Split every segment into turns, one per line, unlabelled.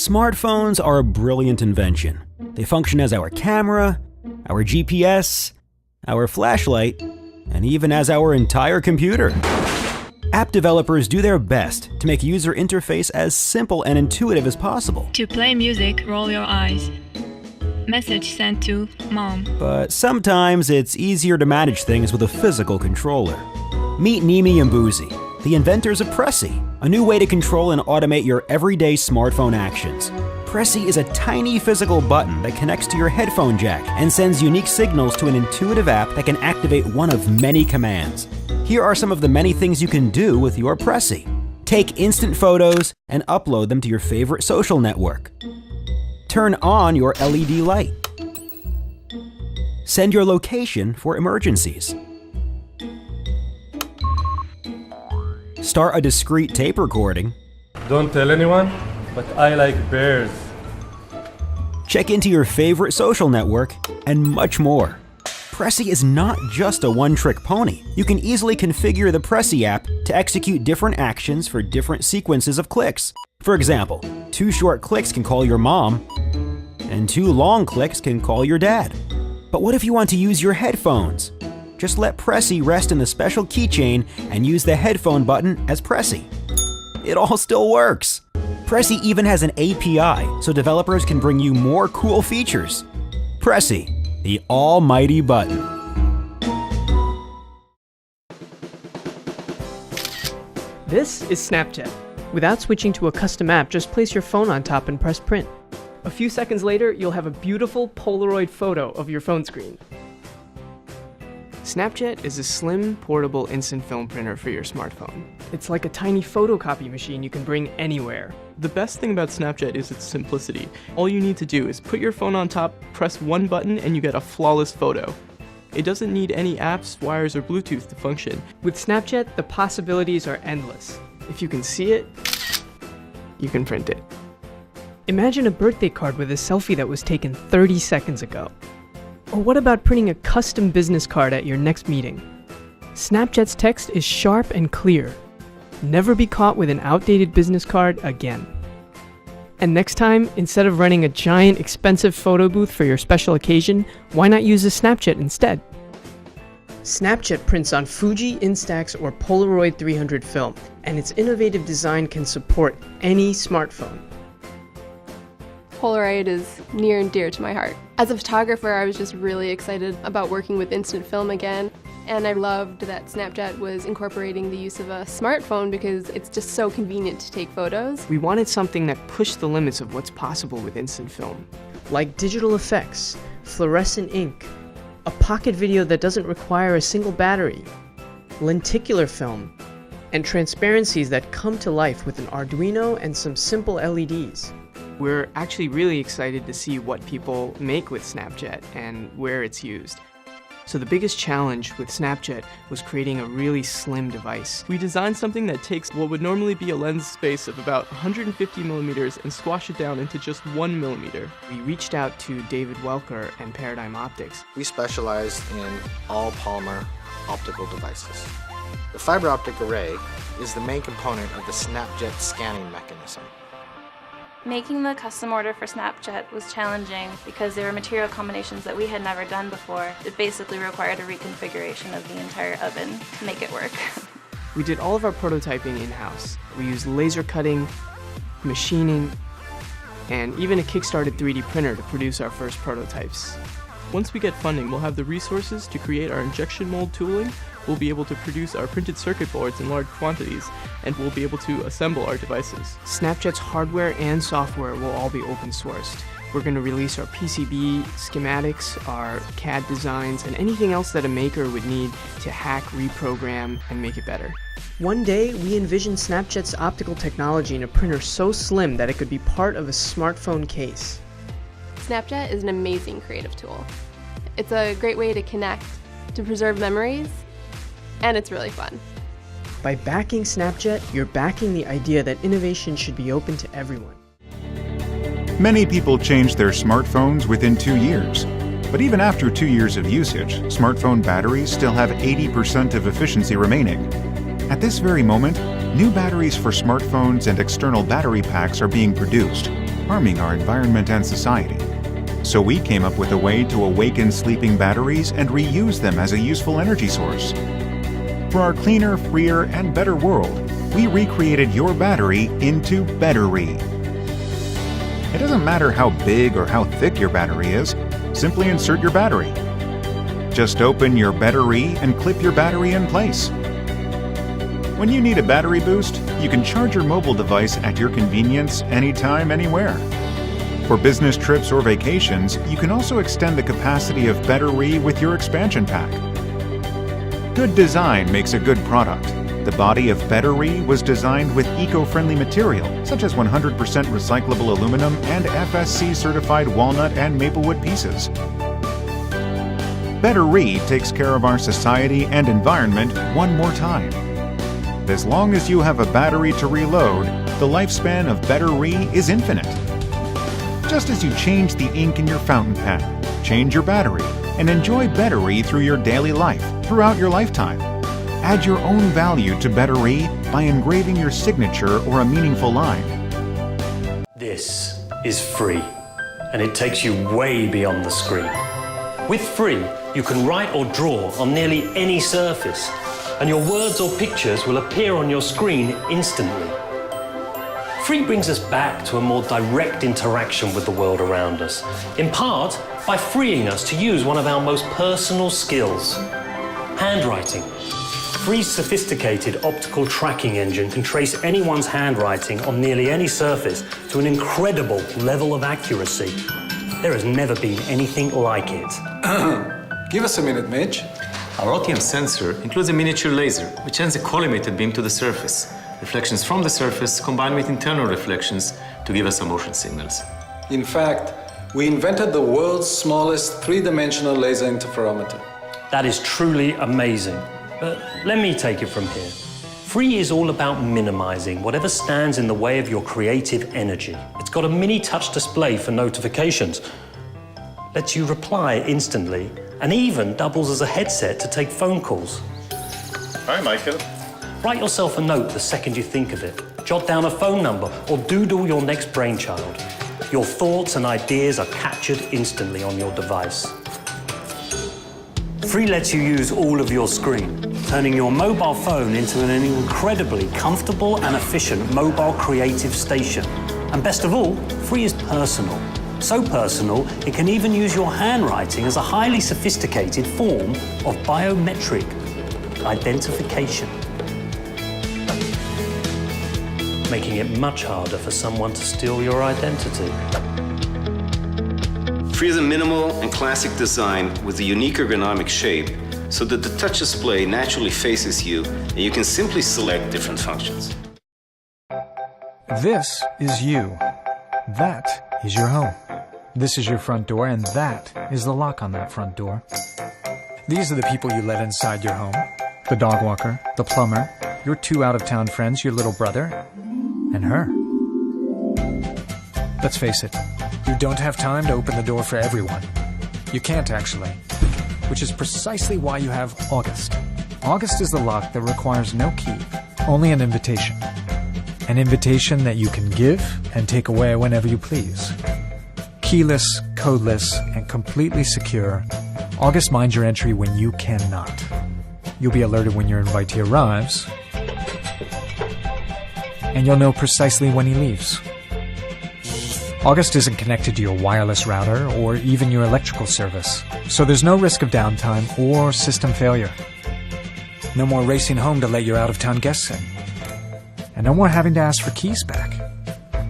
Smartphones are a brilliant invention. They function as our camera, our GPS, our flashlight, and even as our entire computer. App developers do their best to make user interface as simple and intuitive as possible.
To play music, roll your eyes. Message sent to mom.
But sometimes it's easier to manage things with a physical controller. Meet Nimi and Boozy, the inventors of Pressy, a new way to control and automate your everyday smartphone actions. Pressy is a tiny physical button that connects to your headphone jack and sends unique signals to an intuitive app that can activate one of many commands. Here are some of the many things you can do with your Pressy. Take instant photos and upload them to your favorite social network. Turn on your LED light. Send your location for emergencies. Start a discreet tape recording.
Don't tell anyone, but I like bears.
Check into your favorite social network, and much more. Pressy is not just a one-trick pony. You can easily configure the Pressy app to execute different actions for different sequences of clicks. For example, 2 short clicks can call your mom, and 2 long clicks can call your dad. But what if you want to use your headphones? Just let Pressy rest in the special keychain and use the headphone button as Pressy. It all still works. Pressy even has an API, so developers can bring you more cool features. Pressy, the almighty button.
This is SnapJet. Without switching to a custom app, just place your phone on top and press print. A few seconds later, you'll have a beautiful Polaroid photo of your phone screen. SnapJet is a slim, portable instant film printer for your smartphone. It's like a tiny photocopy machine you can bring anywhere.
The best thing about SnapJet is its simplicity. All you need to do is put your phone on top, press one button, and you get a flawless photo. It doesn't need any apps, wires, or Bluetooth to function.
With SnapJet, the possibilities are endless. If you can see it, you can print it. Imagine a birthday card with a selfie that was taken 30 seconds ago. Or what about printing a custom business card at your next meeting? SnapJet's text is sharp and clear. Never be caught with an outdated business card again. And next time, instead of running a giant expensive photo booth for your special occasion, why not use a SnapJet instead? SnapJet prints on Fuji, Instax, or Polaroid 300 film, and its innovative design can support any smartphone.
Polaroid is near and dear to my heart. As a photographer, I was just really excited about working with instant film again, and I loved that SnapJet was incorporating the use of a smartphone because it's just so convenient to take photos.
We wanted something that pushed the limits of what's possible with instant film, like digital effects, fluorescent ink, a pocket video that doesn't require a single battery, lenticular film, and transparencies that come to life with an Arduino and some simple LEDs. We're actually really excited to see what people make with SnapJet and where it's used. So the biggest challenge with SnapJet was creating a really slim device.
We designed something that takes what would normally be a lens space of about 150 millimeters and squash it down into just 1 millimeter.
We reached out to David Welker and Paradigm Optics.
We specialize in all polymer optical devices. The fiber optic array is the main component of the SnapJet scanning mechanism.
Making the custom order for SnapJet was challenging because there were material combinations that we had never done before. It basically required a reconfiguration of the entire oven to make it work.
We did all of our prototyping in-house. We used laser cutting, machining, and even a kickstarted 3D printer to produce our first prototypes.
Once we get funding, we'll have the resources to create our injection mold tooling, we'll be able to produce our printed circuit boards in large quantities, and we'll be able to assemble our devices.
SnapJet's hardware and software will all be open sourced. We're going to release our PCB schematics, our CAD designs, and anything else that a maker would need to hack, reprogram, and make it better. One day, we envision SnapJet's optical technology in a printer so slim that it could be part of a smartphone case.
SnapJet is an amazing creative tool. It's a great way to connect, to preserve memories, and it's really fun.
By backing SnapJet, you're backing the idea that innovation should be open to everyone.
Many people change their smartphones within 2 years. But even after 2 years of usage, smartphone batteries still have 80% of efficiency remaining. At this very moment, new batteries for smartphones and external battery packs are being produced. harming our environment and society. So we came up with a way to awaken sleeping batteries and reuse them as a useful energy source. For our cleaner, freer, and better world, we recreated your battery into BetterRe. It doesn't matter how big or how thick your battery is, simply insert your battery. Just open your BetterRe and clip your battery in place. When you need a battery boost, you can charge your mobile device at your convenience anytime, anywhere. For business trips or vacations, you can also extend the capacity of BetterRe with your expansion pack. Good design makes a good product. The body of BetterRe was designed with eco-friendly material, such as 100% recyclable aluminum and FSC-certified walnut and maplewood pieces. BetterRe takes care of our society and environment one more time. As long as you have a battery to reload, the lifespan of BetterRe is infinite. Just as you change the ink in your fountain pen, change your battery, and enjoy BetterRe through your daily life, throughout your lifetime. Add your own value to BetterRe by engraving your signature or a meaningful line.
This is free, and it takes you way beyond the screen. With free, you can write or draw on nearly any surface, and your words or pictures will appear on your screen instantly. Free brings us back to a more direct interaction with the world around us, in part by freeing us to use one of our most personal skills, handwriting. Free's sophisticated optical tracking engine can trace anyone's handwriting on nearly any surface to an incredible level of accuracy. There has never been anything like it.
Give us a minute, Mitch.
Our OTM sensor includes a miniature laser, which sends a collimated beam to the surface. Reflections from the surface combined with internal reflections to give us motion signals.
In fact, we invented the world's smallest three-dimensional laser interferometer.
That is truly amazing. But let me take it from here. Free is all about minimizing whatever stands in the way of your creative energy. It's got a mini touch display for notifications, lets you reply instantly, and even doubles as a headset to take phone calls.
Hi, Michael.
Write yourself a note the second you think of it. Jot down a phone number or doodle your next brainchild. Your thoughts and ideas are captured instantly on your device. Free lets you use all of your screen, turning your mobile phone into an incredibly comfortable and efficient mobile creative station. And best of all, Free is personal. So personal, it can even use your handwriting as a highly sophisticated form of biometric identification, making it much harder for someone to steal your identity.
Free is a minimal and classic design with a unique ergonomic shape so that the touch display naturally faces you and you can simply select different functions.
This is you. That is your home. This is your front door, and that is the lock on that front door. These are the people you let inside your home. The dog walker, the plumber, your two out-of-town friends, your little brother, and her. Let's face it, you don't have time to open the door for everyone. You can't actually, which is precisely why you have August. August is the lock that requires no key, only an invitation. An invitation that you can give and take away whenever you please. Keyless, codeless, and completely secure, August minds your entry when you cannot. You'll be alerted when your invitee arrives, and you'll know precisely when he leaves. August isn't connected to your wireless router or even your electrical service, so there's no risk of downtime or system failure. No more racing home to let your out-of-town guests in. And no more having to ask for keys back.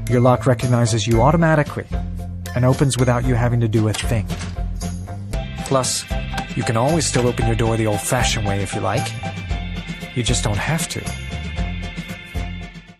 Your lock recognizes you automatically and opens without you having to do a thing. Plus, you can always still open your door the old-fashioned way if you like. You just don't have to.